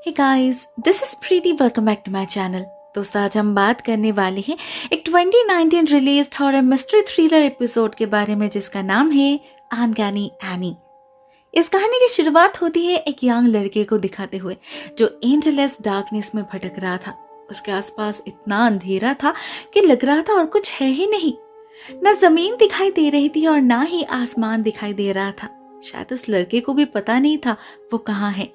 Hey guys, this is Preeti. Welcome back to my channel. दोस्तों, आज हम बात करने वाले हैं एक 2019 release horror mystery thriller episode के बारे में जिसका नाम है अनकैनी एनी। इस कहानी की शुरुआत होती है एक यंग लड़के को दिखाते हुए जो एंडलेस डार्कनेस में भटक रहा था। उसके आसपास इतना अंधेरा था कि लग रहा था और कुछ है ही नहीं। न जमीन दिखाई दे रही थी और ना ही आसमान दिखाई दे रहा था। शायद उस लड़के को भी पता नहीं था वो कहाँ है।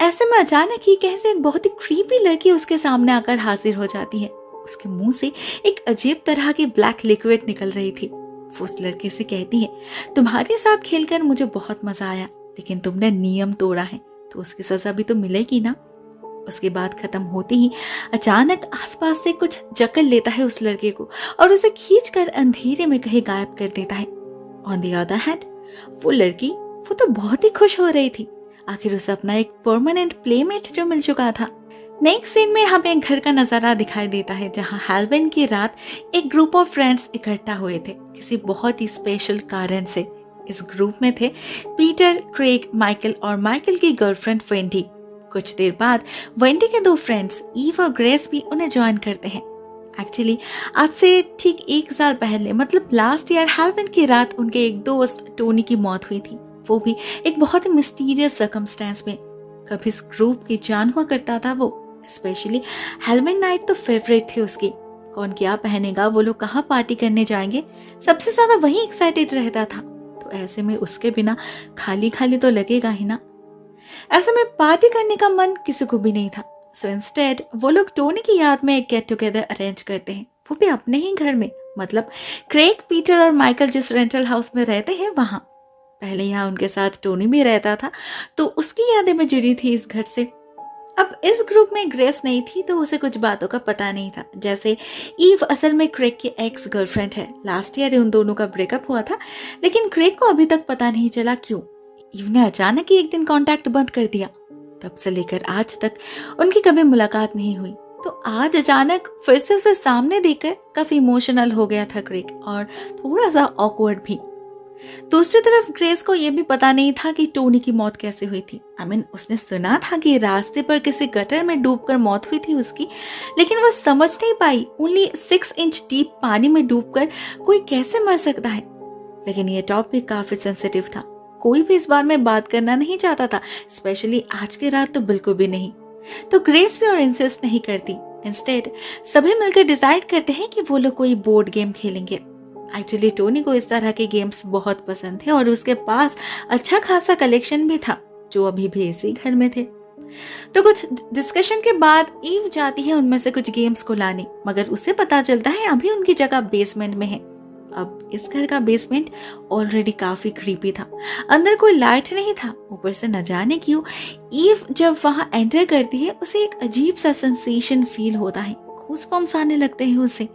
ऐसे में अचानक ही कैसे एक बहुत ही क्रीपी लड़की उसके सामने आकर हाजिर हो जाती है। उसके मुंह से एक अजीब तरह की ब्लैक लिक्विड निकल रही थी। वो उस लड़के से कहती है, तुम्हारे साथ खेलकर मुझे बहुत मजा आया, लेकिन तुमने नियम तोड़ा है तो उसकी सजा भी तो मिलेगी ना। उसकी बात खत्म होते ही अचानक आसपास से कुछ जकड़ लेता है उस लड़के को और उसे खींचकर अंधेरे में कहीं गायब कर देता है। ऑन द अदर हैंड वो लड़की वो तो बहुत ही खुश हो रही थी। आखिर उसे अपना एक परमानेंट प्लेमेट जो मिल चुका था। नेक्स्ट सीन में हमें एक घर का नजारा दिखाई देता है जहां हैलोवीन की रात एक ग्रुप ऑफ फ्रेंड्स इकट्ठा हुए थे किसी बहुत ही स्पेशल कारण से। इस ग्रुप में थे पीटर, क्रेग, माइकल और माइकल की गर्लफ्रेंड वेंडी। कुछ देर बाद वेंडी के दो फ्रेंड्स ईव और ग्रेस भी उन्हें ज्वाइन करते हैं। एक्चुअली आज से ठीक 1 साल पहले मतलब लास्ट ईयर हैलोवीन की रात उनके एक दोस्त टोनी की मौत हुई थी, वो भी एक बहुत ही मिस्टीरियस सर्कमस्टेंस में। कभी इस ग्रुप की जान हुआ करता था वो। स्पेशली हैलोवीन नाइट तो फेवरेट थे उसकी। कौन क्या पहनेगा, वो लोग कहाँ पार्टी करने जाएंगे, सबसे ज्यादा वही एक्साइटेड रहता था। तो ऐसे में उसके बिना खाली खाली तो लगेगा ही ना। ऐसे में पार्टी करने का मन किसी को भी नहीं था। सो इंस्टेड वो लोग टोनी की याद में एक गेट टुगेदर अरेंज करते हैं, वो भी अपने ही घर में। मतलब क्रेग, पीटर और माइकल जिस रेंटल हाउस में रहते हैं वहां। पहले यहाँ उनके साथ टोनी भी रहता था तो उसकी यादें में जुड़ी थी इस घर से। अब इस ग्रुप में ग्रेस नहीं थी तो उसे कुछ बातों का पता नहीं था, जैसे ईव असल में क्रेग की एक्स गर्लफ्रेंड है। लास्ट ईयर उन दोनों का ब्रेकअप हुआ था, लेकिन क्रेग को अभी तक पता नहीं चला क्यों। ईव ने अचानक ही एक दिन कांटेक्ट बंद कर दिया। तब से लेकर आज तक उनकी कभी मुलाकात नहीं हुई। तो आज अचानक फिर से उसे सामने देखकर काफी इमोशनल हो गया था क्रेग, और थोड़ा सा ऑकवर्ड भी। दूसरी तरफ ग्रेस को यह भी पता नहीं था कि टोनी की मौत कैसे हुई थी। उसने सुना था कि रास्ते पर किसी गटर में डूबकर मौत हुई थी उसकी, लेकिन वो समझ नहीं पाई ओनली 6 इंच डीप पानी में डूबकर कोई कैसे मर सकता है। लेकिन यह टॉपिक काफी सेंसिटिव था, कोई भी इस बारे में बात करना नहीं चाहता था, स्पेशली आज की रात तो बिल्कुल भी नहीं। तो ग्रेस भी और इंसिस्ट नहीं करती। इंस्टेड सभी मिलकर डिसाइड करते हैं कि वो लोग कोई बोर्ड गेम खेलेंगे। एक्चुअली टोनी को इस तरह के गेम्स बहुत पसंद थे और उसके पास अच्छा खासा कलेक्शन भी था जो अभी भी इसी घर में थे। तो कुछ डिस्कशन के बाद ईव जाती है उनमें से कुछ गेम्स को लाने, मगर उसे पता चलता है अभी उनकी जगह बेसमेंट में है। अब इस घर का बेसमेंट ऑलरेडी काफी क्रीपी था, अंदर कोई लाइट नहीं था। ऊपर से न जाने क्यों ईव जब वहां एंटर करती है उसे एक अजीब सा सेंसेशन फील होता है, गूज़बम्स आने लगते हैं उसे।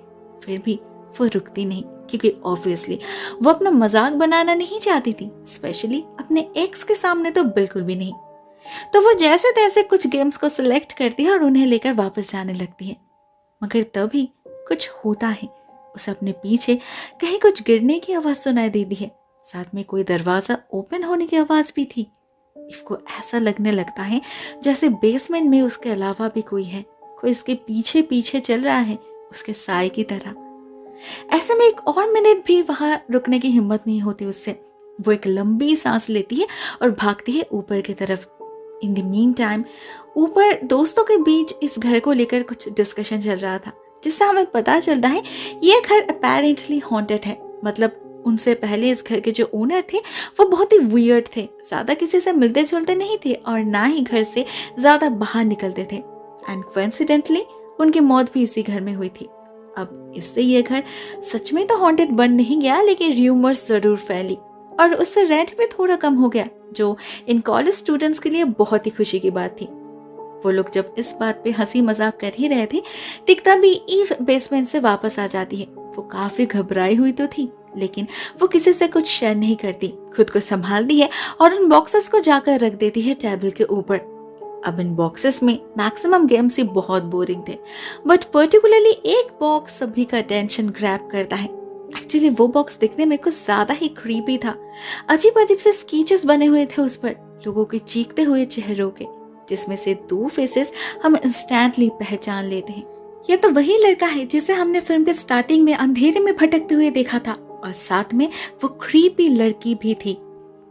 फिर भी वो रुकती नहीं, क्योंकि ऑब्वियसली वो अपना मजाक बनाना नहीं चाहती थी, स्पेशली अपने एक्स के सामने तो बिल्कुल भी नहीं। तो वो जैसे तैसे कुछ गेम्स को सिलेक्ट करती है और उन्हें लेकर वापस जाने लगती है। मगर तभी कुछ होता है, उसे अपने पीछे कहीं कुछ गिरने की आवाज सुनाई देती है, साथ में कोई दरवाजा ओपन होने की आवाज भी थी। इसको ऐसा लगने लगता है जैसे बेसमेंट में उसके अलावा भी कोई है, कोई उसके पीछे पीछे चल रहा है, उसके साए की तरह। ऐसे में एक और मिनट भी वहां रुकने की हिम्मत नहीं होती उससे। वो एक लंबी सांस लेती है और भागती है ऊपर की तरफ। इन द मीन टाइम ऊपर दोस्तों के बीच इस घर को लेकर कुछ डिस्कशन चल रहा था, जिससे हमें पता चलता है ये घर अपेरेंटली हॉन्टेड है। मतलब उनसे पहले इस घर के जो ओनर थे वो बहुत ही वियर्ड थे, ज्यादा किसी से मिलते जुलते नहीं थे और ना ही घर से ज्यादा बाहर निकलते थे। एंड कोइंसिडेंटली उनकी मौत भी इसी घर में हुई थी। अब इससे ये घर सच में तो हॉन्टेड बन नहीं गया, लेकिन र्यूमर्स जरूर फैली और उससे रेंट भी थोड़ा कम हो गया, जो इन कॉलेज स्टूडेंट्स के लिए बहुत ही खुशी की बात थी। वो लोग जब इस बात पे हंसी मजाक कर ही रहे थे, टिकता भी ईव बेसमेंट से वापस आ जाती है। वो काफी घबराई हुई तो थी, लेकिन वो किसी से कुछ शेयर नहीं करती, खुद को संभालती है और उन बॉक्सेस को जाकर रख देती है टेबल के ऊपर। अब इन बॉक्सेस में मैक्सिमम गेम्स ही बहुत बोरिंग थे, बट पर्टिकुलरली एक बॉक्स सभी का अटेंशन ग्रैब करता है। एक्चुअली वो बॉक्स दिखने में कुछ ज्यादा ही क्रीपी था। अजीब अजीब से स्केचेस बने हुए थे उस पर, लोगों के चीखते हुए चेहरों के, जिसमें से 2 फेसेस हम इंस्टेंटली पहचान लेते हैं। यह तो वही लड़का है जिसे हमने फिल्म के स्टार्टिंग में अंधेरे में भटकते हुए देखा था, और साथ में वो क्रीपी लड़की भी थी।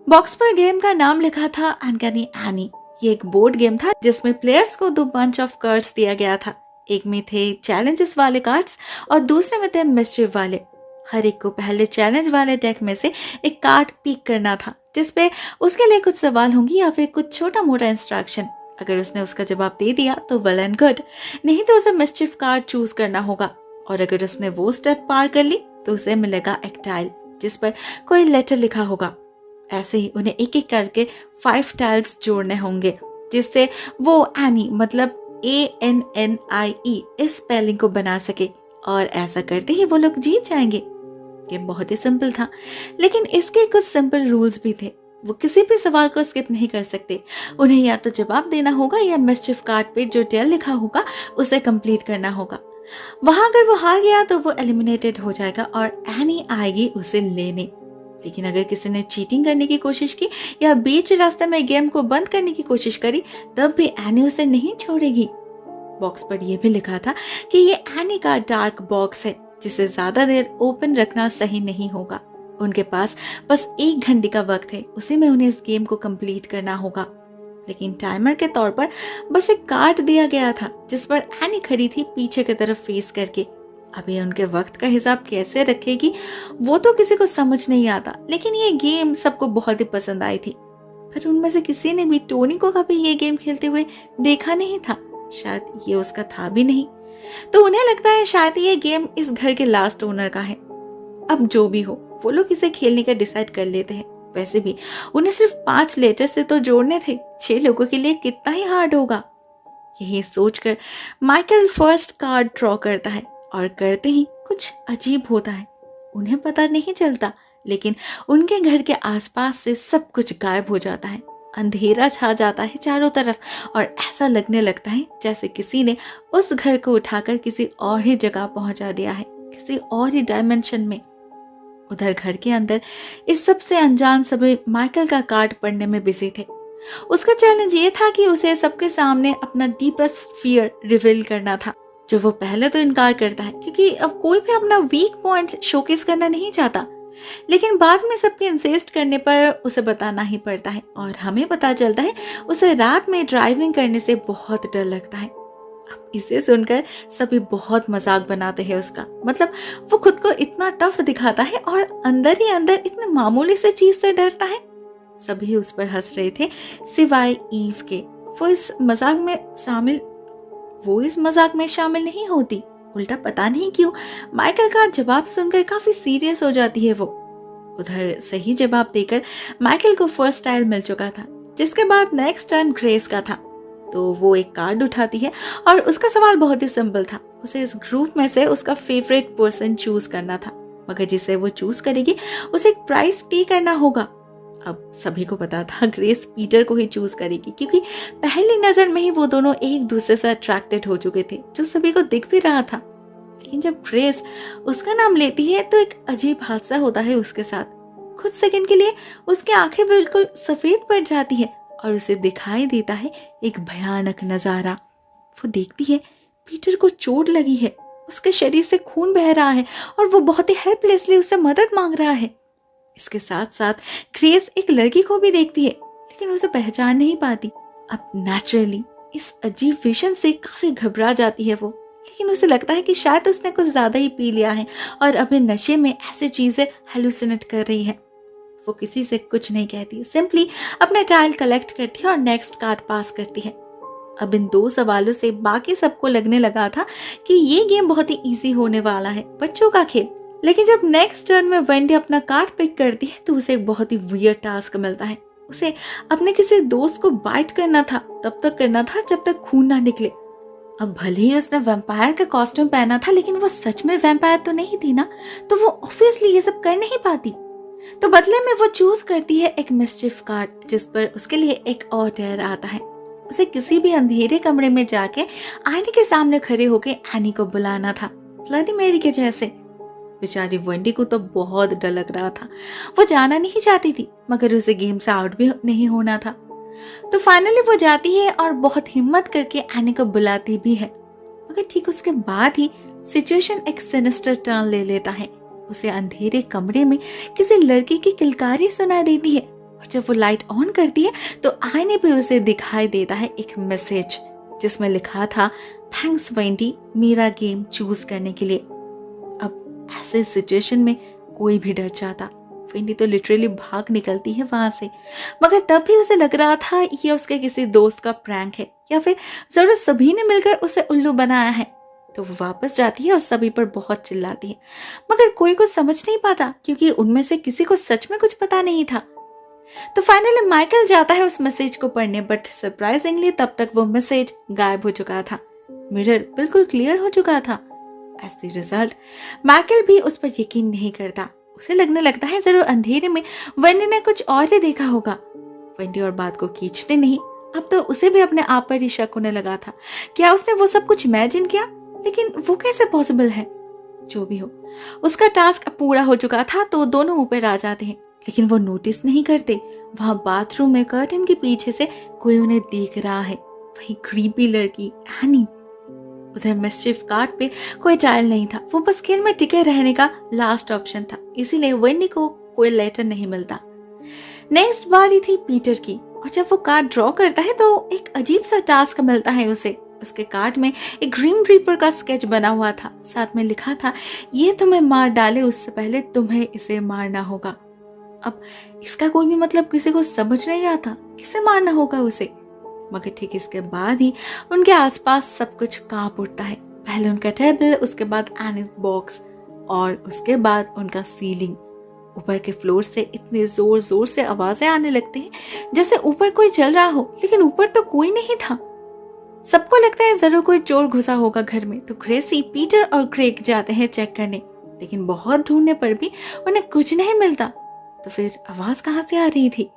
बॉक्स पर गेम का नाम लिखा था अनकैनी एनी। ये एक बोर्ड गेम था जिसमें प्लेयर्स को 2 बंच ऑफ कार्ड्स दिया गया था। एक में थे चैलेंजेस वाले कार्ड्स और दूसरे में थे मिस्चिफ वाले। हर एक को पहले चैलेंज वाले डेक में से एक कार्ड पिक करना था, जिसपे उसके लिए कुछ सवाल होंगी या फिर कुछ छोटा मोटा इंस्ट्रक्शन। अगर उसने उसका जवाब दे दिया तो वेल एंड गुड, नहीं तो उसे मिस्चिफ कार्ड चूज करना होगा। और अगर उसने वो स्टेप पार कर ली तो उसे मिलेगा एक टाइल जिस पर कोई लेटर लिखा होगा। ऐसे ही उन्हें एक एक करके 5 टाइल्स जोड़ने होंगे, जिससे वो एनी मतलब ANNIE इस स्पेलिंग को बना सके, और ऐसा करते ही वो लोग जीत जाएंगे। गेम बहुत ही सिंपल था, लेकिन इसके कुछ सिंपल रूल्स भी थे। वो किसी भी सवाल को स्किप नहीं कर सकते। उन्हें या तो जवाब देना होगा या मिस्चिफ कार्ड पे जो टेल लिखा होगा उसे कंप्लीट करना होगा। वहां अगर वो हार गया तो वो एलिमिनेटेड हो जाएगा और एनी आएगी उसे लेने। लेकिन अगर किसी ने चीटिंग करने की कोशिश की या बीच रास्ते में गेम को बंद करने की कोशिश करी, तब भी एनी उसे नहीं छोड़ेगी। बॉक्स पर यह भी लिखा था कि ये एनी का डार्क बॉक्स है, जिसे ज्यादा देर ओपन रखना सही नहीं होगा। उनके पास बस 1 घंटे का वक्त है, उसी में उन्हें इस गेम को कंप्लीट करना होगा। लेकिन टाइमर के तौर पर बस एक कार्ड दिया गया था जिस पर एनी खड़ी थी पीछे की तरफ फेस करके। अभी उनके वक्त का हिसाब कैसे रखेगी वो तो किसी को समझ नहीं आता, लेकिन ये गेम सबको बहुत ही पसंद आई थी। पर उनमें से किसी ने भी टोनी को कभी ये गेम खेलते हुए देखा नहीं था, शायद ये उसका था भी नहीं। तो उन्हें लगता है शायद ये गेम इस घर के लास्ट ओनर का है। अब जो भी हो, वो लोग इसे खेलने का डिसाइड कर लेते हैं। वैसे भी उन्हें सिर्फ 5 लेटर से तो जोड़ने थे, 6 लोगों के लिए कितना ही हार्ड होगा। यही सोचकर माइकल फर्स्ट कार्ड ड्रॉ करता है, और करते ही कुछ अजीब होता है। उन्हें पता नहीं चलता, लेकिन उनके घर के आसपास से सब कुछ गायब हो जाता है। अंधेरा छा जाता है चारों तरफ, और ऐसा लगने लगता है जैसे किसी ने उस घर को उठाकर किसी और ही जगह पहुंचा दिया है, किसी और ही डायमेंशन में। उधर घर के अंदर इस सबसे अनजान सभी माइकल का कार्ड पढ़ने में बिजी थे। उसका चैलेंज ये था कि उसे सबके सामने अपना डीपेस्ट फियर रिवील करना था, जो वो पहले तो इनकार करता है क्योंकि अब कोई भी अपना वीक पॉइंट शोकेस करना नहीं चाहता। लेकिन बाद में सबके इंसिस्ट करने पर उसे बताना ही पड़ता है, और हमें पता चलता है उसे रात में ड्राइविंग करने से बहुत डर लगता है। अब इसे सुनकर सभी बहुत मजाक बनाते हैं उसका, मतलब वो खुद को इतना टफ दिखाता है और अंदर ही अंदर इतने मामूली से चीज से डरता है। सभी उस पर हंस रहे थे सिवाय ईव के। वो इस मजाक में शामिल नहीं होती। उल्टा पता नहीं क्यों माइकल का जवाब सुनकर काफी सीरियस हो जाती है वो। उधर सही जवाब देकर माइकल को फर्स्ट टाइल मिल चुका था, जिसके बाद नेक्स्ट टर्न ग्रेस का था। तो वो एक कार्ड उठाती है और उसका सवाल बहुत ही सिंपल था। उसे इस ग्रुप में से उसका फेवरेट पर्सन चूज करना था, मगर जिसे वो चूज करेगी उसे एक प्राइस पे करना होगा। अब सभी को पता था ग्रेस पीटर को ही चूज करेगी, क्योंकि पहली नजर में ही वो दोनों एक दूसरे से अट्रैक्टेड हो चुके थे, जो सभी को दिख भी रहा था। लेकिन जब ग्रेस उसका नाम लेती है तो एक अजीब हादसा होता है उसके साथ। कुछ सेकंड के लिए उसकी आंखें बिल्कुल सफेद पड़ जाती है और उसे दिखाई देता है एक भयानक नजारा। वो देखती है पीटर को चोट लगी है, उसके शरीर से खून बह रहा है और वो बहुत ही हेल्पलेसली उससे मदद मांग रहा है। इसके साथ साथ ग्रेस एक लड़की को भी देखती है, लेकिन उसे पहचान नहीं पाती। अब नेचुरली इस अजीब विजन से काफी घबरा जाती है वो, लेकिन उसे लगता है कि शायद उसने कुछ ज्यादा ही पी लिया है और अपने नशे में ऐसी चीजें हेलुसिनेट कर रही है। वो किसी से कुछ नहीं कहती, सिंपली अपना टाइल कलेक्ट करती है और नेक्स्ट कार्ड पास करती है। अब इन 2 सवालों से बाकी सबको लगने लगा था कि ये गेम बहुत ही इजी होने वाला है, बच्चों का खेल। लेकिन जब नेक्स्ट टर्न में वेंडी अपना कार्ड पिक करती है तो उसे एक बहुत ही वियर्ड टास्क मिलता है। उसे अपने किसी दोस्त को बाइट करना था, तब तक करना था जब तक खून ना निकले। अब भले ही उसने वैम्पायर का कॉस्ट्यूम पहना था, लेकिन वो सच में वैम्पायर तो नहीं थी ना, तो वो ऑब्वियसली ये सब कर नहीं पाती। तो बदले में वो चूज करती है एक मिस्चिफ कार्ड, जिस पर उसके लिए एक और डेयर आता है। उसे किसी भी अंधेरे कमरे में जाके आईने के सामने खड़े होके एनी को बुलाना था, ब्लडी मेरी के जैसे। बेचारी वेंडी को तो बहुत डर लग रहा था। वो जाना नहीं चाहती थी, मगर उसे गेम से आउट भी नहीं होना था। तो फाइनली वो जाती है और बहुत हिम्मत करके एनी को बुलाती भी है, मगर ठीक उसके बाद ही सिचुएशन एक सिनिस्टर टर्न ले लेता है। उसे अंधेरे कमरे में किसी लड़की की किलकारी सुनाई देती है और जब वो लाइट ऑन करती है तो आईने पे उसे दिखाई देता है एक मैसेज जिसमें लिखा था, थैंक्स वेंडी मेरा गेम चूज करने के लिए। अब ऐसे सिचुएशन में कोई भी डर जाता। वेंडी तो लिटरली भाग निकलती है वहां से, मगर तब भी उसे लग रहा था ये उसके किसी दोस्त का प्रैंक है या फिर जरूर सभी ने मिलकर उसे उल्लू बनाया है। तो वो वापस जाती है और सभी पर बहुत चिल्लाती है, मगर कोई कुछ समझ नहीं पाता क्योंकि उनमें से किसी को सच में कुछ पता नहीं था। तो फाइनली माइकल जाता है उस मैसेज को पढ़ने, बट सरप्राइजिंगली तब तक वो मैसेज गायब हो चुका था। मिरर बिल्कुल क्लियर हो चुका था। एज द रिजल्ट माइकल भी उस पर यकीन नहीं करता। उसे लगने लगता है जरूर अंधेरे में वेंडी ने कुछ और ही देखा होगा। वेंडी और बात को खींचते नहीं, अब तो उसे भी अपने आप पर ही शक होने लगा था। क्या उसने वो सब कुछ इमेजिन किया? लेकिन वो कैसे पॉसिबल है? जो भी हो, उसका टास्क पूरा हो चुका था तो दोनों ऊपर आ जाते हैं, लेकिन वो नोटिस नहीं करते वहां बाथरूम में कर्टन के पीछे से कोई उन्हें देख रहा है। वही क्रीपी लड़की एनी। उधर मिस्चिफ कार्ड पे कोई चाइल्ड नहीं था, वो बस खेल में टिके रहने का लास्ट ऑप्शन था, इसीलिए वेंडी को कोई लेटर नहीं मिलता। नेक्स्ट बारी थी पीटर की, और जब वो कार्ड ड्रॉ करता है तो एक अजीब सा टास्क मिलता है उसे। उसके कार्ड में एक ग्रीन रीपर का स्केच बना हुआ था, साथ में लिखा था, ये तुम्हें मार डाले उससे पहले तुम्हें इसे मारना होगा। अब इसका कोई भी मतलब किसी को समझ नहीं आता, किसे मारना होगा उसे। मगर ठीक इसके बाद ही उनके आसपास सब कुछ कांप उठता है। पहले उनका टेबल, उसके बाद एनीज बॉक्स और उसके बाद उनका सीलिंग। ऊपर के फ्लोर से इतने जोर जोर से आवाजें आने लगती हैं जैसे ऊपर कोई चल रहा हो, लेकिन ऊपर तो कोई नहीं था। सबको लगता है जरूर कोई चोर घुसा होगा घर में, तो ग्रेसी, पीटर और क्रेग जाते हैं चेक करने, लेकिन बहुत ढूंढने पर भी उन्हें कुछ नहीं मिलता। तो फिर आवाज कहाँ से आ रही थी?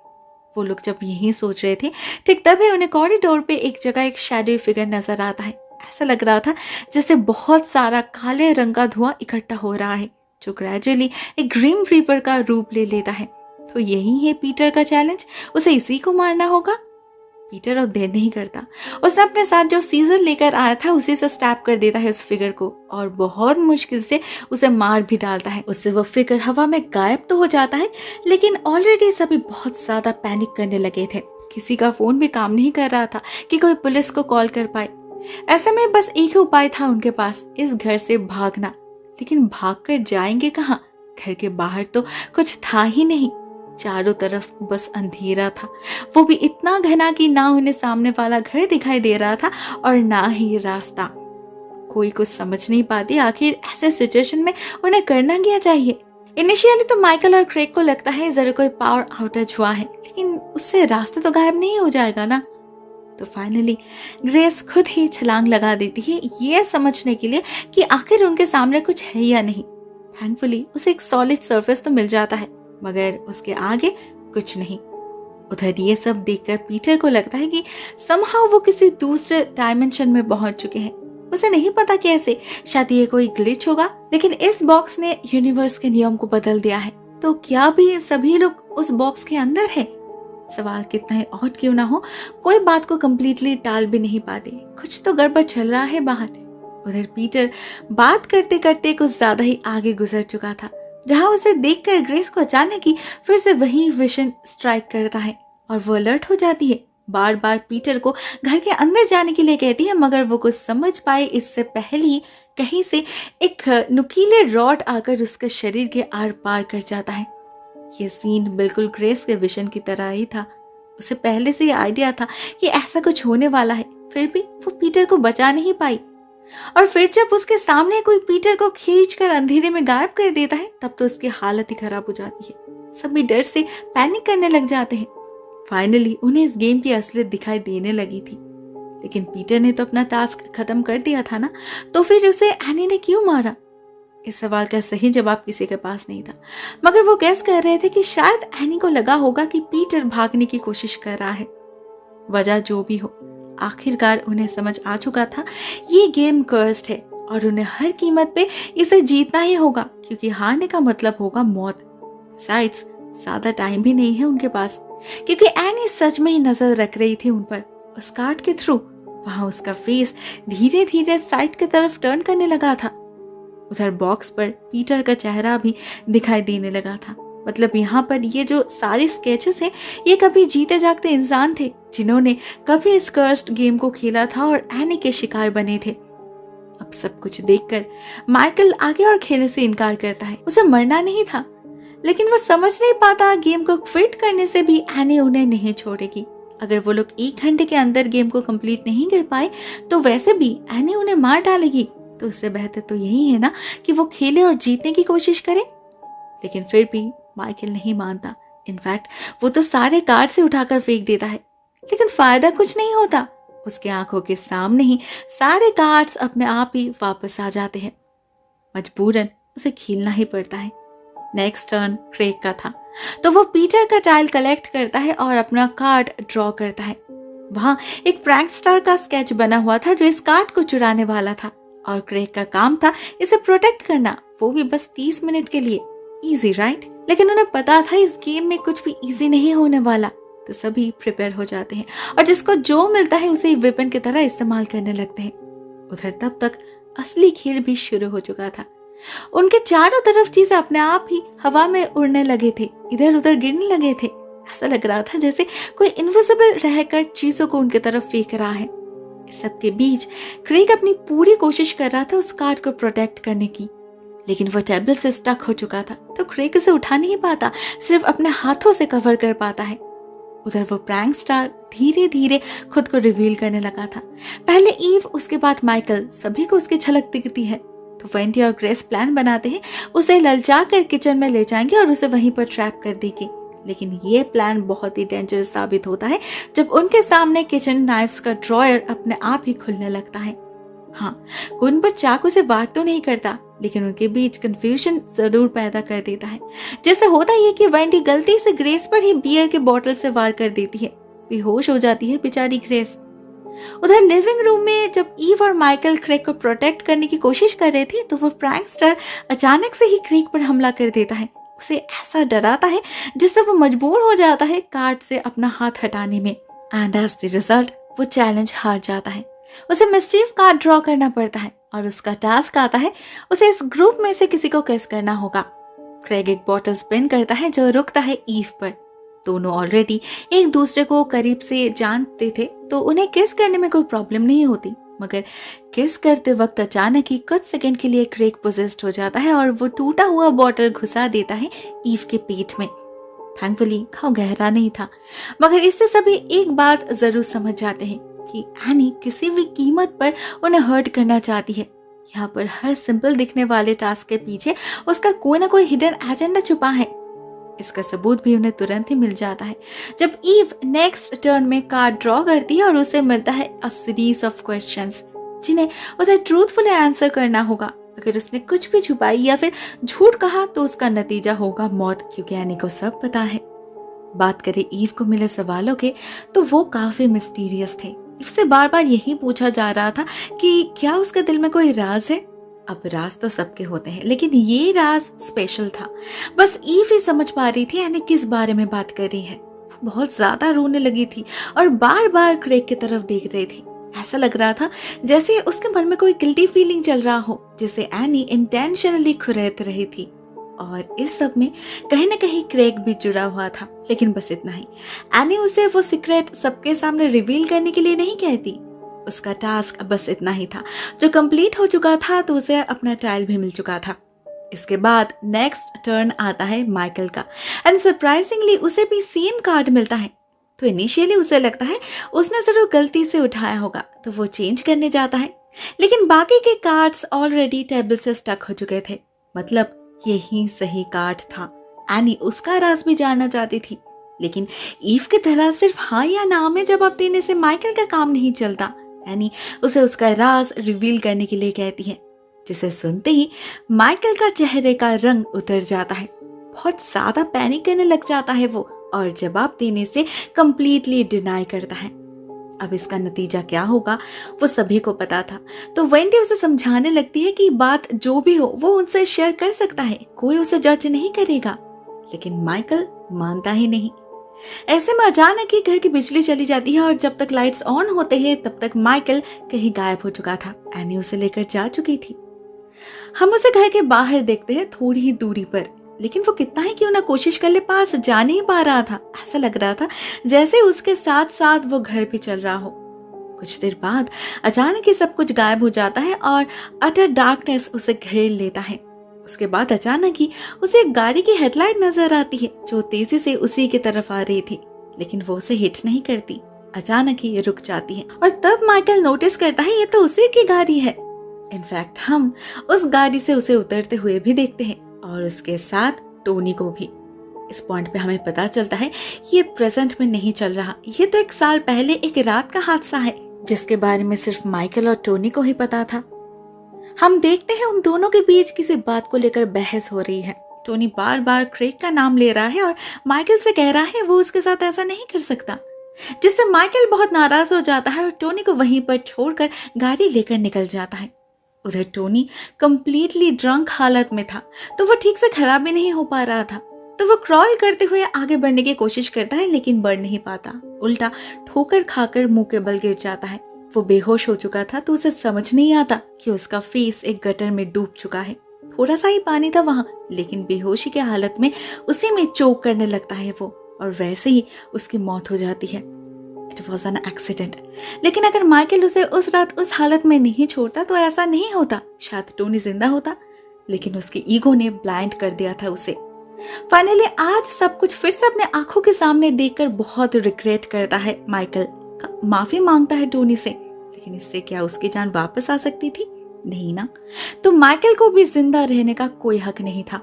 वो लोग जब यही सोच रहे थे, ठीक तभी उन्हें कॉरिडोर पे एक जगह एक शैडो फिगर नजर आता है। ऐसा लग रहा था जैसे बहुत सारा काले रंग का धुआं इकट्ठा हो रहा है, जो ग्रेजुअली एक ग्रीन रीपर का रूप ले लेता है। तो यही है पीटर का चैलेंज, उसे इसी को मारना होगा। पीटर अब देर नहीं करता, उसने अपने साथ जो सीजर लेकर आया था उसी से स्टैप कर देता है उस फिगर को और बहुत मुश्किल से उसे मार भी डालता है। उससे वो फिगर हवा में गायब तो हो जाता है, लेकिन ऑलरेडी सभी बहुत ज्यादा पैनिक करने लगे थे। किसी का फोन भी काम नहीं कर रहा था कि कोई पुलिस को कॉल कर पाए। ऐसे में बस एक ही उपाय था उनके पास, इस घर से भागना। लेकिन भागकर जाएंगे कहाँ? घर के बाहर तो कुछ था ही नहीं, चारों तरफ बस अंधेरा था, वो भी इतना घना कि ना उन्हें सामने वाला घर दिखाई दे रहा था और ना ही रास्ता। कोई कुछ समझ नहीं पाती आखिर ऐसे सिचुएशन में उन्हें करना क्या चाहिए। इनिशियली तो माइकल और क्रेग को लगता है जरूर कोई पावर आउटेज हुआ है, लेकिन उससे रास्ता तो गायब नहीं हो जाएगा ना। तो फाइनली ग्रेस खुद ही छलांग लगा देती है ये समझने के लिए कि आखिर उनके सामने कुछ है या नहीं। थैंकफुली उसे एक सॉलिड सरफेस तो मिल जाता है, मगर उसके आगे कुछ नहीं। उधर ये सब देखकर पीटर को लगता है कि समहाउ वो किसी दूसरे डायमेंशन में पहुंच चुके हैं। उसे नहीं पता कैसे, शायद ये कोई ग्लिच होगा, लेकिन इस बॉक्स ने यूनिवर्स के नियम को बदल दिया है। तो क्या भी सभी लोग उस बॉक्स के अंदर है? सवाल कितना ही ऑड क्यों ना हो, कोई बात को कम्प्लीटली टाल भी नहीं पाते, कुछ तो गड़बड़ चल रहा है बाहर। उधर पीटर बात करते करते कुछ ज्यादा ही आगे गुजर चुका था, जहां उसे देखकर ग्रेस को अचानक ही फिर से वही विजन स्ट्राइक करता है और वो अलर्ट हो जाती है। बार बार पीटर को घर के अंदर जाने के लिए कहती है, मगर वो कुछ समझ पाए इससे पहले ही कहीं से एक नुकीले रॉड आकर उसके शरीर के आर पार कर जाता है। ये सीन बिल्कुल ग्रेस के विजन की तरह ही था। उसे पहले से ही आइडिया था कि ऐसा कुछ होने वाला है, फिर भी वो पीटर को बचा नहीं पाई। और फिर जब उसके सामने कोई पीटर को खींचकर अंधेरे में गायब कर देता है, तब तो उसकी हालत ही खराब हो जाती है। सभी डर से पैनिक करने लग जाते हैं। फाइनली उन्हें इस गेम की असलियत दिखाई देने लगी थी, लेकिन पीटर ने तो अपना टास्क खत्म कर दिया था ना, तो फिर उसे एनी ने क्यों मारा? इस सवाल का सही जवाब किसी के पास नहीं था, मगर वो गैस कर रहे थे कि शायद एनी को लगा होगा कि पीटर भागने की कोशिश कर रहा है। वजह जो भी हो, आखिरकार उन्हें समझ आ चुका था ये गेम कर्स्ड है और उन्हें हर कीमत पे इसे जीतना ही होगा, क्योंकि हारने का मतलब होगा मौत। साइड्स ज्यादा टाइम भी नहीं है उनके पास, क्योंकि एनी सच में ही नजर रख रही थी उन पर उस कार्ड के थ्रू। वहां उसका फेस धीरे धीरे साइड की तरफ टर्न करने लगा था। उधर बॉक्स पर पीटर का चेहरा भी दिखाई देने लगा था। मतलब यहाँ पर ये जो सारे स्केचेस हैं, ये कभी जीते जागते इंसान थे जिन्होंने कभी इस कर्स्ड गेम को खेला था और एनी के शिकार बने थे। अब सब कुछ देखकर माइकल आगे और खेलने से इनकार करता है। उसे मरना नहीं था, लेकिन वो समझ नहीं पाता गेम को क्विट करने से भी एनी उन्हें नहीं छोड़ेगी। अगर वो लोग 1 घंटे के अंदर गेम को कंप्लीट नहीं कर पाए तो वैसे भी एनी उन्हें मार डालेगी। तो इससे बेहतर तो यही है ना कि वो खेले और जीतने की कोशिश करे। लेकिन फिर भी माइकल नहीं मानता। इनफैक्ट वो तो सारे कार्ड से उठाकर फेंक देता है, लेकिन फायदा कुछ नहीं होता। उसके आंखों के सामने ही सारे कार्ड्स अपने आप ही वापस आ जाते हैं। मजबूरन उसे खेलना ही पड़ता है। नेक्स्ट टर्न क्रेग का था, तो वो पीटर का टाइल कलेक्ट करता है और अपना कार्ड ड्रॉ करता है। वहां एक प्रैंक स्टार का स्केच बना हुआ था जो इस कार्ड को चुराने वाला था, और क्रेग का काम था इसे प्रोटेक्ट करना, वो भी बस 30 मिनट के लिए। Easy right? लेकिन उन्हें पता था इस गेम में कुछ भी इजी नहीं होने वाला, तो सभी प्रिपेयर हो जाते हैं और जिसको जो मिलता है उसे वेपन की तरह इस्तेमाल करने लगते हैं। उधर तब तक असली खेल भी शुरू हो चुका था। उनके चारों तरफ चीजें अपने आप ही हवा में उड़ने लगे थे, इधर उधर गिरने लगे थे। ऐसा लग रहा था जैसे कोई इनविजिबल रहकर चीजों को उनके तरफ फेंक रहा है। इस सब के बीच क्रेग अपनी पूरी कोशिश कर रहा था उस कार्ड को प्रोटेक्ट करने की, लेकिन वो टेबल से स्टक हो चुका था, तो क्रेग उसे उठा नहीं पाता, सिर्फ अपने हाथों से कवर कर पाता है। उधर वो प्रैंक स्टार धीरे धीरे खुद को रिवील करने लगा था। पहले ईव, उसके बाद माइकल, सभी को उसकी झलक दिखती है। तो वेंडी और ग्रेस प्लान बनाते हैं, उसे ललचा कर किचन में ले जाएंगे और उसे वहीं पर ट्रैप कर देंगे। लेकिन ये प्लान बहुत ही डेंजरस साबित होता है जब उनके सामने किचन नाइफ्स का ड्रॉयर अपने आप ही खुलने लगता है। हाँ, कोई उन पर चाकू से वार तो नहीं करता, लेकिन उनके बीच कंफ्यूजन जरूर पैदा कर देता है। जैसे होता ही है कि वेंडी गलती से ग्रेस पर ही बियर के बोतल से वार कर देती है। बेहोश हो जाती है बेचारी ग्रेस। उधर लिविंग रूम में जब ईव और माइकल क्रेग को प्रोटेक्ट करने की कोशिश कर रहे थे, तो वो प्रैंकस्टर अचानक से ही क्रेग पर हमला कर देता है। उसे ऐसा डराता है जिससे वो मजबूर हो जाता है कार्ड से अपना हाथ हटाने में। एंड एज द रिजल्ट वो चैलेंज हार जाता है। उसे मिस्टीव कार्ड ड्रॉ करना पड़ता है और उसका टास्क आता है उसे इस ग्रुप में से किसी को किस करना होगा। क्रेग एक बॉटल स्पिन करता है जो रुकता है ईव पर। दोनों ऑलरेडी एक दूसरे को करीब से जानते थे, तो उन्हें किस करने में कोई प्रॉब्लम नहीं होती। मगर किस करते वक्त अचानक ही कुछ सेकंड के लिए क्रेग पोजेस्ड हो जाता है और वो टूटा हुआ बॉटल घुसा देता है ईव के पेट में। थैंकफुली घाव गहरा नहीं था, मगर इससे सभी एक बात जरूर समझ जाते हैं कि एनी किसी भी कीमत पर उन्हें हर्ट करना चाहती है। यहाँ पर हर सिंपल दिखने वाले टास्क के पीछे उसका कोई ना कोई हिडन एजेंडा छुपा है। इसका सबूत भी उन्हें तुरंत ही मिल जाता है जब ईव नेक्स्ट टर्न में कार्ड ड्रॉ करती है और उसे मिलता है अ सीरीज ऑफ क्वेश्चंस जिन्हें उसे ट्रूथफुली आंसर करना होगा। अगर उसने कुछ भी छुपाई या फिर झूठ कहा तो उसका नतीजा होगा मौत, क्योंकि एनी को सब पता है। बात करें ईव को मिले सवालों के, तो वो काफी मिस्टीरियस थे। इससे बार बार यही पूछा जा रहा था कि क्या उसके दिल में कोई राज है। अब राज तो सबके होते हैं, लेकिन ये राज स्पेशल था। बस ईव ही समझ पा रही थी यानी किस बारे में बात कर रही है। वो बहुत ज्यादा रोने लगी थी और बार बार क्रेग की तरफ देख रही थी। ऐसा लग रहा था जैसे उसके मन में कोई गिल्टी फीलिंग चल रहा हो, जिसे एनी इंटेंशनली खुरेद रही थी। और इस सब में कहीं न कहीं क्रेग भी जुड़ा हुआ था। लेकिन बस इतना ही, एनी उसे वो सीक्रेट सबके सामने रिवील करने के लिए नहीं कहती। उसका टास्क बस इतना ही था जो कंप्लीट हो चुका था, तो उसे अपना टाइल भी मिल चुका था। इसके बाद नेक्स्ट टर्न आता है माइकल का, एंड सरप्राइजिंगली उसे भी सेम कार्ड मिलता है। तो इनिशियली उसे लगता है उसने जरूर गलती से उठाया होगा, तो वो चेंज करने जाता है। लेकिन बाकी के कार्ड्स ऑलरेडी टेबल से स्टक हो चुके थे। मतलब यही सही कार्ड था। एनी उसका राज भी जानना चाहती थी, लेकिन ईव की तरह सिर्फ हाँ या ना में जवाब देने से माइकल का काम नहीं चलता। एनी उसे उसका राज रिवील करने के लिए कहती है, जिसे सुनते ही माइकल का चेहरे का रंग उतर जाता है। बहुत ज्यादा पैनिक करने लग जाता है वो, और जवाब देने से कंप्लीटली डिनाई करता है। अब इसका नतीजा क्या होगा वो सभी को पता था, तो वेंडी उसे समझाने लगती है कि बात जो भी हो वो उनसे शेयर कर सकता है, कोई उसे जज नहीं करेगा। लेकिन माइकल मानता ही नहीं। ऐसे में अचानक ही घर की बिजली चली जाती है और जब तक लाइट्स ऑन होते हैं तब तक माइकल कहीं गायब हो चुका था। एनी उसे लेकर जा चुकी थी। हम उसे घर के बाहर देखते हैं, थोड़ी ही दूरी पर, लेकिन वो कितना ही क्यों ना कोशिश कर ले, पास जा नहीं पा रहा था। ऐसा लग रहा था जैसे उसके साथ साथ वो घर भी चल रहा हो। कुछ देर बाद अचानक ही सब कुछ गायब हो जाता है और अटर डार्कनेस उसे घेर लेता है। उसके बाद अचानक ही उसे एक गाड़ी की हेडलाइट नजर आती है जो तेजी से उसी की तरफ आ रही थी, लेकिन वो उसे हिट नहीं करती। अचानक ही रुक जाती है और तब माइकल नोटिस करता है ये तो उसी की गाड़ी है। इनफैक्ट हम उस गाड़ी से उसे उतरते हुए भी देखते हैं और उसके साथ टोनी को भी। इस पॉइंट पे हमें पता चलता है ये प्रेजेंट में नहीं चल रहा, ये तो 1 साल पहले एक रात का हादसा है जिसके बारे में सिर्फ माइकल और टोनी को ही पता था। हम देखते हैं उन दोनों के बीच किसी बात को लेकर बहस हो रही है। टोनी बार बार क्रेग का नाम ले रहा है और माइकल से कह रहा है वो उसके साथ ऐसा नहीं कर सकता, जिससे माइकल बहुत नाराज हो जाता है और टोनी को वहीं पर छोड़कर गाड़ी लेकर निकल जाता है। उधर टोनी कंप्लीटली ड्रंक हालत में था, तो वो ठीक से खड़ा भी नहीं हो पा रहा था। तो वो क्रॉल करते हुए आगे बढ़ने की कोशिश करता है लेकिन बढ़ नहीं पाता, उल्टा ठोकर खाकर मुंह के बल गिर जाता है। वो बेहोश हो चुका था तो उसे समझ नहीं आता कि उसका फेस एक गटर में डूब चुका है। थोड़ा सा ही पानी था वहां, लेकिन बेहोशी के हालत में उसी में चोक करने लगता है वो, और वैसे ही उसकी मौत हो जाती है। It was an accident. लेकिन अगर माइकल उसे उस रात उस हालत में नहीं छोड़ता तो ऐसा नहीं होता, शायद टोनी जिंदा होता, लेकिन उसकी ईगो ने ब्लाइंड कर दिया था उसे। फाइनली आज सब कुछ फिर से अपने आंखों के सामने देखकर बहुत रिग्रेट करता है माइकल, माफी मांगता है टोनी से, लेकिन इससे क्या उसकी जान वापस आ सकती थी? नहीं ना। तो माइकल को भी जिंदा रहने का कोई हक नहीं था।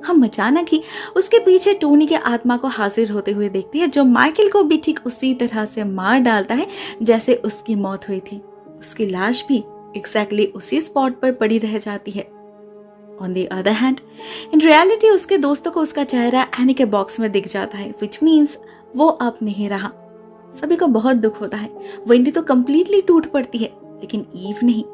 हम अचानक ही उसके पीछे टोनी के आत्मा को हाजिर होते हुए देखते हैं, जो माइकल को भी ठीक उसी तरह से मार डालता है जैसे उसकी मौत हुई थी। उसकी लाश भी एग्जैक्टली उसी स्पॉट पर पड़ी रह जाती है। On the other hand, in reality उसके दोस्तों को उसका चेहरा एनी के बॉक्स में दिख जाता है, विच मीन्स वो अब नहीं रहा। सभी को बहुत दुख होता है। वेंडी तो कंप्लीटली टूट पड़ती है, लेकिन ईव नहीं।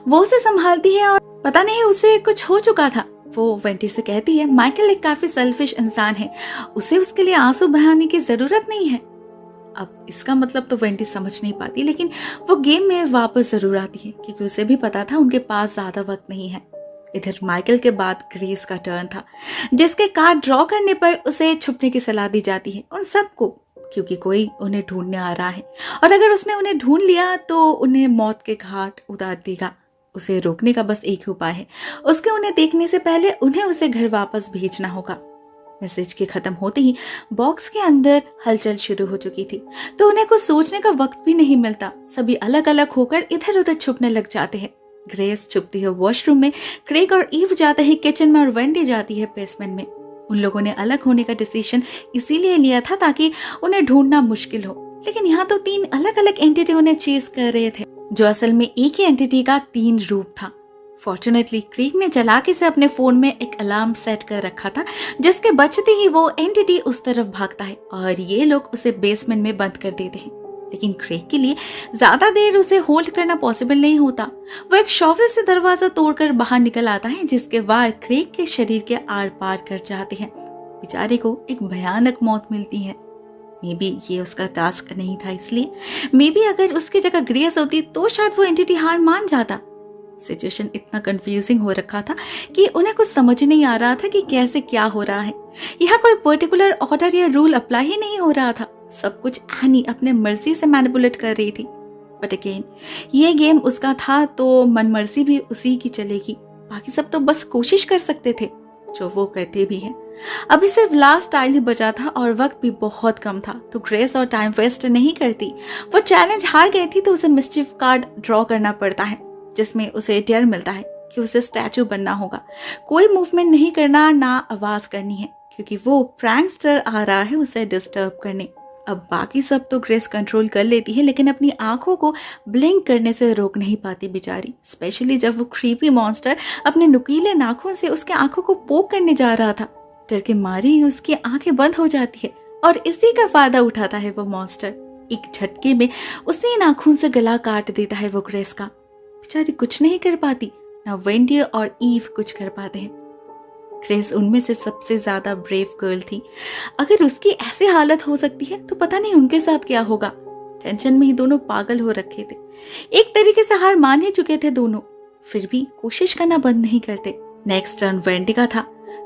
वो उसे संभालती है और पता नहीं उसे कुछ हो चुका था। वो वेंडी से कहती है माइकल एक काफी सेल्फिश इंसान है, उसे उसके लिए आंसू बहाने की जरूरत नहीं है। अब इसका मतलब तो वेंडी समझ नहीं पाती, लेकिन वो गेम में वापस जरूर आती है क्योंकि उसे भी पता था उनके पास ज्यादा वक्त नहीं है। इधर माइकल के बाद ग्रेस का टर्न था, जिसके कार्ड ड्रॉ करने पर उसे छुपने की सलाह दी जाती है उन सबको, क्योंकि कोई उन्हें ढूंढने आ रहा है और अगर उसने उन्हें ढूंढ लिया तो उन्हें मौत के घाट उतार देगा। उसे रोकने का बस एक ही उपाय है, उसके उन्हें देखने से पहले उन्हें उसे घर वापस भेजना होगा। मैसेज के खत्म होते ही बॉक्स के अंदर हलचल शुरू हो चुकी थी, तो उन्हें कुछ सोचने का वक्त भी नहीं मिलता। सभी अलग अलग होकर इधर उधर छुपने लग जाते हैं। ग्रेस छुपती है वॉशरूम में, क्रेग और ईव जाते हैं किचन में और वेंडी जाती है बेसमेंट में। उन लोगों ने अलग होने का डिसीजन इसीलिए लिया था ताकि उन्हें ढूंढना मुश्किल हो, लेकिन यहाँ तो 3 अलग अलग एंटिटी उन्हें चेस कर रहे थे, जो असल में एक ही एंटिटी का 3 रूप था। फॉर्चुनेटली क्रेग ने चालाकी से अपने फोन में एक अलार्म सेट कर रखा था, जिसके बजते ही वो एंटिटी उस तरफ भागता है और ये लोग उसे बेसमेंट में बंद कर देते हैं। लेकिन क्रेग के लिए ज्यादा देर उसे होल्ड करना पॉसिबल नहीं होता। वो एक शॉवेल से दरवाजा तोड़कर बाहर निकल आता है, जिसके वार क्रेग के शरीर के आर पार कर जाते हैं। बेचारे को एक भयानक मौत मिलती है। मे बी ये उसका टास्क नहीं था, इसलिए मे बी अगर उसकी जगह ग्रेस होती तो शायद वो एंटिटी हार मान जाता। सिचुएशन इतना कंफ्यूजिंग हो रखा था कि उन्हें कुछ समझ नहीं आ रहा था कि कैसे क्या हो रहा है। यहाँ कोई पर्टिकुलर ऑर्डर या रूल अप्लाई ही नहीं हो रहा था। सब कुछ एनी अपने मर्जी से मैनिपुलेट कर रही थी। बट अगेन ये गेम उसका था तो मनमर्जी भी उसी की चलेगी। बाकी सब तो बस कोशिश कर सकते थे, जो वो करते भी हैं। अभी सिर्फ लास्ट टाइल ही बचा था और वक्त भी बहुत कम था, तो ग्रेस और टाइम वेस्ट नहीं करती। वो चैलेंज हार गई थी तो उसे मिस्चिफ कार्ड ड्रॉ करना पड़ता है, जिसमें उसे डेयर मिलता है कि उसे स्टैचू बनना होगा। कोई मूवमेंट नहीं करना, ना आवाज करनी है, क्योंकि वो प्रैंकस्टर आ रहा है उसे डिस्टर्ब करने। अब बाकी सब तो ग्रेस कंट्रोल कर लेती है, लेकिन अपनी आंखों को ब्लिंक करने से रोक नहीं पाती बेचारी, स्पेशली जब वो क्रीपी मॉन्स्टर अपने नुकीले नाखून से उसके आंखों को पोक करने जा रहा था। डर के मारे ही उसकी आंखें बंद हो जाती है और इसी का फायदा उठाता है वो मॉन्स्टर। एक झटके में उसी नाखून से गला काट देता है वो ग्रेस का। बेचारी कुछ नहीं कर पाती, ना वेंडी और ईव कुछ कर पाते हैं। क्रिस उनमें से सबसे ज्यादा ब्रेव गर्ल थी। अगर उसकी ऐसी हालत हो सकती है तो पता नहीं उनके साथ क्या होगा। टेंशन में ही दोनों पागल हो रखे थे। एक तरीके से हार मान ही चुके थे दोनों, फिर भी कोशिश करना बंद नहीं करते। नेक्स्ट टर्न वेंडी का था,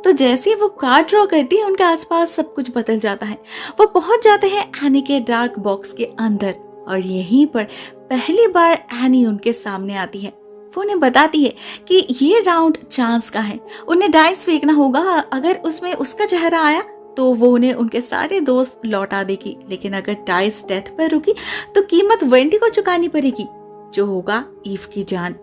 तो जैसे ही वो कार्ड ड्रॉ करती है उनके आसपास सब कुछ बदल जाता है। वो पहुंच जाते हैं एनी के डार्क बॉक्स के अंदर और यहीं पर पहली बार एनी उनके सामने आती है। वो उन्हें बताती है कि ये राउंड चांस का है, उन्हें डाइस फेंकना होगा। अगर उसमें उसका चेहरा आया तो वो उन्हें उनके सारे दोस्त लौटा देगी, लेकिन अगर डाइस डेथ पर रुकी तो कीमत वेंडी को चुकानी पड़ेगी, जो होगा ईव की जान।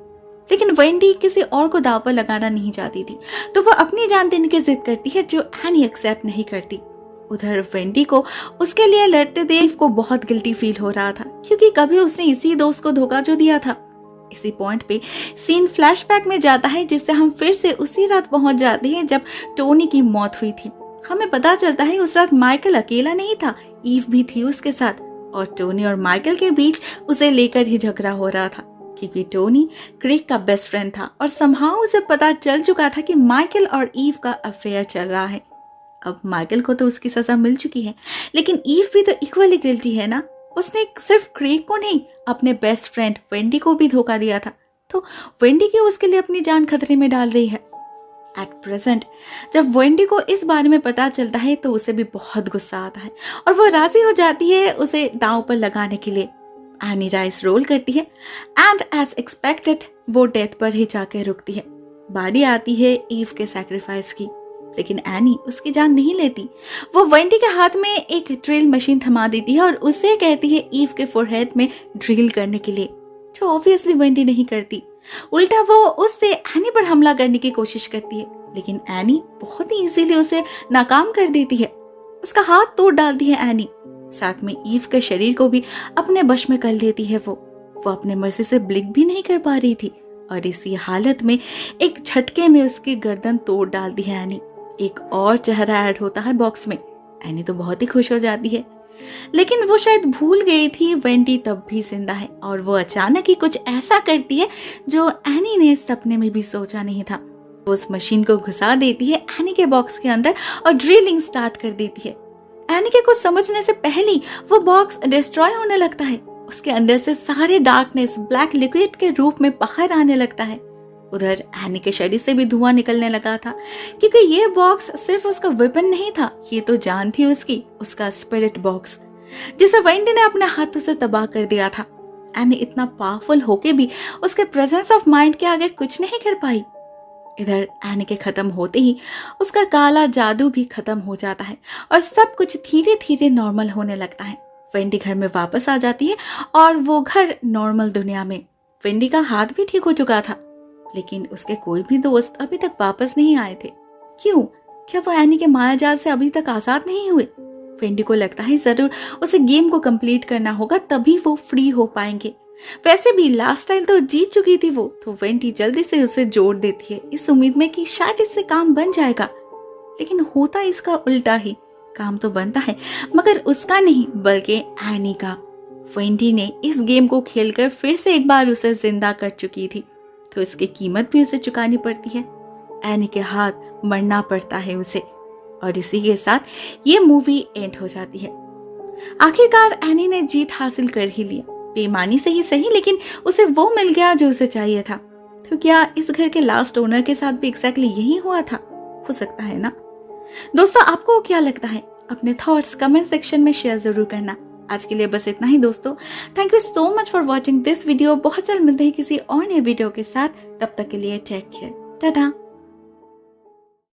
लेकिन वेंडी किसी और को दांव पर लगाना नहीं चाहती थी, तो वो अपनी जान देने की जिद करती है, जो एनी एक्सेप्ट नहीं करती। उधर वेंडी को उसके लिए लड़ते देख को बहुत गिल्टी फील हो रहा था, क्योंकि कभी उसने इसी दोस्त को धोखा जो दिया था। इसी पॉइंट पे सीन फ्लैशबैक में जाता है, जिससे हम फिर से उसी रात पहुंच जाते हैं जब टोनी की मौत हुई थी। हमें पता चलता है उस रात माइकल अकेला नहीं था, ईव भी थी उसके साथ, और टोनी और माइकल के बीच उसे लेकर ही झगड़ा हो रहा था, क्योंकि टोनी क्रेग का बेस्ट फ्रेंड था और समहाउ उसे पता चल चुका था कि माइकल और ईव का अफेयर चल रहा है। अब माइकल को तो उसकी सजा मिल चुकी है, लेकिन ईव भी तो इक्वली गिल्टी है ना। उसने सिर्फ क्रेग को नहीं, अपने बेस्ट फ्रेंड वेंडी को भी धोखा दिया था, तो वेंडी क्यों उसके लिए अपनी जान खतरे में डाल रही है। एट प्रेजेंट जब वेंडी को इस बारे में पता चलता है तो उसे भी बहुत गुस्सा आता है और वो राजी हो जाती है उसे दांव पर लगाने के लिए। एनी डाइस रोल करती है एंड एज एक्सपेक्टेड वो डेथ पर ही जाकर रुकती है। बारी आती है ईव के सैक्रिफाइस की, लेकिन एनी उसकी जान नहीं लेती। वो वेंडी के हाथ में एक ड्रिल मशीन थमा देती है और उसे कहती है ईव के फोरहेड में ड्रिल करने के लिए, जो ऑब्वियसली वेंडी नहीं करती। उल्टा वो उससे एनी पर हमला करने की कोशिश करती है, लेकिन एनी बहुत ही इजीली उसे नाकाम कर देती है। उसका हाथ तोड़ डालती है एनी, साथ में ईव के शरीर को भी अपने बश में कर लेती है। वो अपने मर्जी से ब्लिंक भी नहीं कर पा रही थी और इसी हालत में एक झटके में उसकी गर्दन तोड़ डालती है एनी। एक और चेहरा ऐड होता है बॉक्स में। एनी तो बहुत ही खुश हो जाती है, लेकिन वो शायद भूल गई थी वेंडी तब भी जिंदा है और वो अचानक ही कुछ ऐसा करती है जो एनी ने सपने में भी सोचा नहीं था। वो उस मशीन को घुसा देती है एनी के बॉक्स के अंदर और ड्रिलिंग स्टार्ट कर देती है। एनी के कुछ समझने से पहले वो बॉक्स डिस्ट्रॉय होने लगता है। उसके अंदर से सारे डार्कनेस ब्लैक लिक्विड के रूप में बाहर आने लगता है। उधर एनी के शरीर से भी धुआं निकलने लगा था, क्योंकि ये बॉक्स सिर्फ उसका वेपन नहीं था, ये तो जान थी उसकी, उसका स्पिरिट बॉक्स, जिसे वेंडी ने अपने हाथों से तबाह कर दिया था। एनी इतना पावरफुल होके भी उसके प्रेजेंस ऑफ माइंड के आगे कुछ नहीं कर पाई। इधर एनी के खत्म होते ही उसका काला जादू भी खत्म हो जाता है और सब कुछ धीरे धीरे नॉर्मल होने लगता है। वेंडी घर में वापस आ जाती है और वो घर नॉर्मल दुनिया में। वेंडी का हाथ भी ठीक हो चुका था, लेकिन उसके कोई भी दोस्त अभी तक वापस नहीं आए थे। क्यों? क्या वो एनी के मायाजाल से अभी तक आजाद नहीं हुए? वेंडी को लगता है जरूर उसे गेम को कंप्लीट करना होगा, तभी वो फ्री हो पाएंगे। वैसे भी लास्ट टाइम तो जीत चुकी थी वो, तो वेंडी जल्दी से उसे जोड़ देती है इस उम्मीद में कि शायद इससे काम बन जाएगा। लेकिन होता इसका उल्टा ही। काम तो बनता है, मगर उसका नहीं बल्कि एनी का। वेंडी ने इस गेम को खेलकर फिर से एक बार उसे जिंदा कर चुकी थी, तो इसकी कीमत भी उसे चुकानी पड़ती है। एनी के हाथ मरना पड़ता है उसे, और इसी के साथ ये मूवी एंड हो जाती है। आखिरकार एनी ने जीत हासिल कर ही लिया, बेईमानी से ही सही, लेकिन उसे वो मिल गया जो उसे चाहिए था। तो क्या इस घर के लास्ट ओनर के साथ भी एग्जैक्टली यही हुआ था? हो सकता है ना। दोस्तों, आपको क्या लगता है? अपने थॉट्स कमेंट सेक्शन में शेयर जरूर करना। आज के लिए बस इतना ही दोस्तों। Thank you so much for watching this video. बहुत जल्द मिलते हैं किसी और नए वीडियो के साथ। तब तक के लिए टेक केयर, टाटा।